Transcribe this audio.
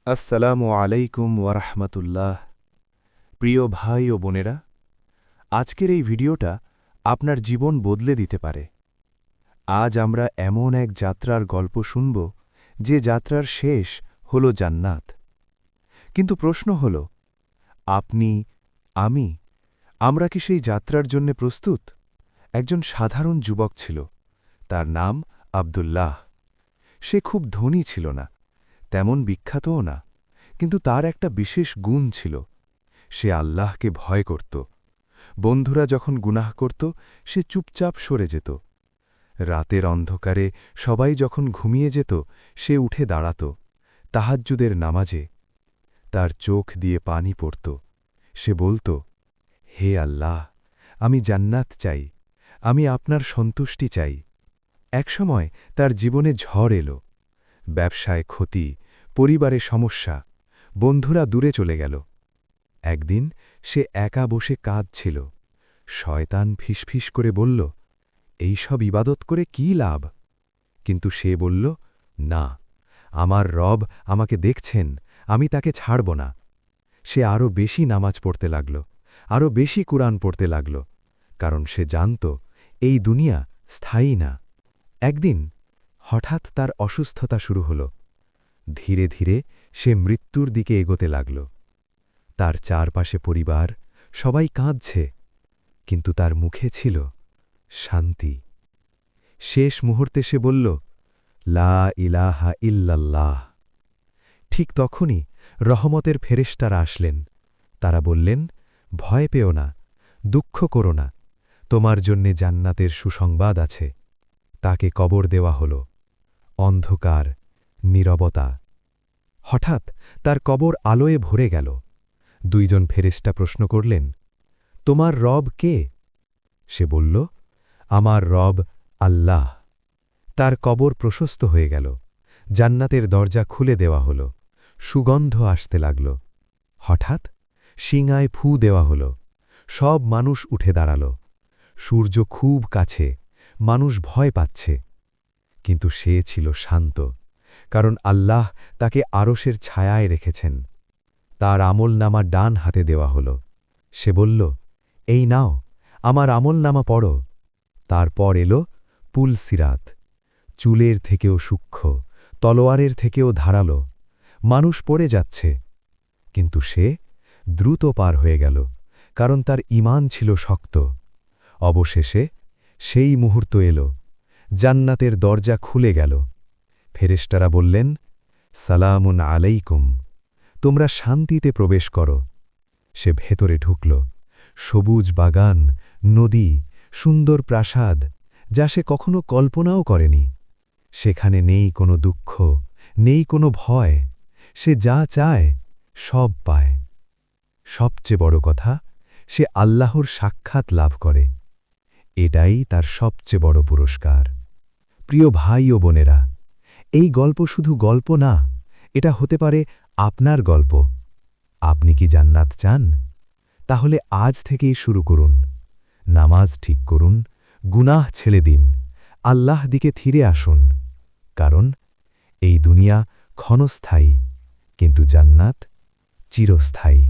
আসসালামু আলাইকুম ওয়ারাহমাতুল্লাহ। প্রিয় ভাই ও বোনেরা, আজকের এই ভিডিওটা আপনার জীবন বদলে দিতে পারে। আজ আমরা এমন এক যাত্রার গল্প শুনব যে যাত্রার শেষ হল জান্নাত। কিন্তু প্রশ্ন হল, আপনি, আমরা কি সেই যাত্রার জন্য প্রস্তুত? একজন সাধারণ যুবক ছিল, তার নাম আব্দুল্লাহ। সে খুব ধনী ছিল না, তেমন বিখ্যাতও না, কিন্তু তার একটা বিশেষ গুণ ছিল। সে আল্লাহকে ভয় করত। বন্ধুরা যখন গুনাহ করত, সে চুপচাপ সরে যেত। রাতের অন্ধকারে সবাই যখন ঘুমিয়ে যেত, সে উঠে দাঁড়াত তাহাজ্জুদের নামাজে। তার চোখ দিয়ে পানি পড়ত। সে বলত, হে আল্লাহ, আমি জান্নাত চাই, আমি আপনার সন্তুষ্টি চাই। একসময় তার জীবনে ঝড় এলো। ব্যবসায় ক্ষতি, পরিবারে সমস্যা, বন্ধুরা দূরে চলে গেল। একদিন সে একা বসে কাঁদছিল। শয়তান ফিসফিস করে বলল, এই সব ইবাদত করে কি লাভ? কিন্তু সে বলল, না, আমার রব আমাকে দেখছেন, আমি তাকে ছাড়ব না। সে আরও বেশি নামাজ পড়তে লাগল, আরও বেশি কুরআন পড়তে লাগল, কারণ সে জানত এই দুনিয়া স্থায়ী না। একদিন হঠাৎ তার অসুস্থতা শুরু হল। ধীরে ধীরে সে মৃত্যুর দিকে এগোতে লাগল। তার চারপাশে পরিবার, সবাই কাঁদছে, কিন্তু তার মুখে ছিল শান্তি। শেষ মুহূর্তে সে বলল, লা ইলাহা ইল্লাল্লাহ। ঠিক তখনই রহমতের ফেরেশতারা আসলেন। তারা বললেন, ভয় পেও না, দুঃখ করো না, তোমার জন্যে জান্নাতের সুসংবাদ আছে। তাকে কবর দেওয়া হল। অন্ধকার, নীরবতা। হঠাৎ তার কবর আলোয় ভরে গেল। দুইজন ফেরেশতা প্রশ্ন করলেন, তোমার রব কে? সে বলল, আমার রব আল্লাহ। তার কবর প্রশস্ত হয়ে গেল। জান্নাতের দরজা খুলে দেওয়া হল। সুগন্ধ আসতে লাগল। হঠাৎ শিঙায় ফু দেওয়া হল। সব মানুষ উঠে দাঁড়াল। সূর্য খুব কাছে, মানুষ ভয় পাচ্ছে। কিন্তু সে ছিল শান্ত, কারণ আল্লাহ তাকে আরশের ছায়ায় রেখেছেন। তার আমলনামা ডান হাতে দেওয়া হল। সে বলল, এই নাও, আমার আমলনামা পড়ো। তারপর এলো পুলসিরাত, চুলের থেকেও সূক্ষ্ম, তলোয়ারের থেকেও ধারালো। মানুষ পড়ে যাচ্ছে, কিন্তু সে দ্রুত পার হয়ে গেল, কারণ তার ঈমান ছিল শক্ত। অবশেষে সেই মুহূর্ত এলো, জান্নাতের দরজা খুলে গেল। ফেরেশতারা বললেন, সালামুন আলাইকুম, তোমরা শান্তিতে প্রবেশ করো। সে ভেতরে ঢুকল। সবুজ বাগান, নদী, সুন্দর প্রাসাদ, যা সে কখনো কল্পনাও করেনি। সেখানে নেই কোনো দুঃখ, নেই কোনো ভয়। সে যা চায় সব পায়। সবচেয়ে বড় কথা, সে আল্লাহর সাক্ষাৎ লাভ করে। এটাই তার সবচেয়ে বড় পুরস্কার। প্রিয় ভাই ও বোনেরা, এই গল্প শুধু গল্প না, এটা হতে পারে আপনার গল্প। আপনি কি জান্নাত চান? তাহলে আজ থেকেই শুরু করুন। নামাজ ঠিক করুন, গুনাহ ছেড়ে দিন, আল্লাহ দিকে ফিরে আসুন। কারণ এই দুনিয়া ক্ষণস্থায়ী, কিন্তু জান্নাত চিরস্থায়ী।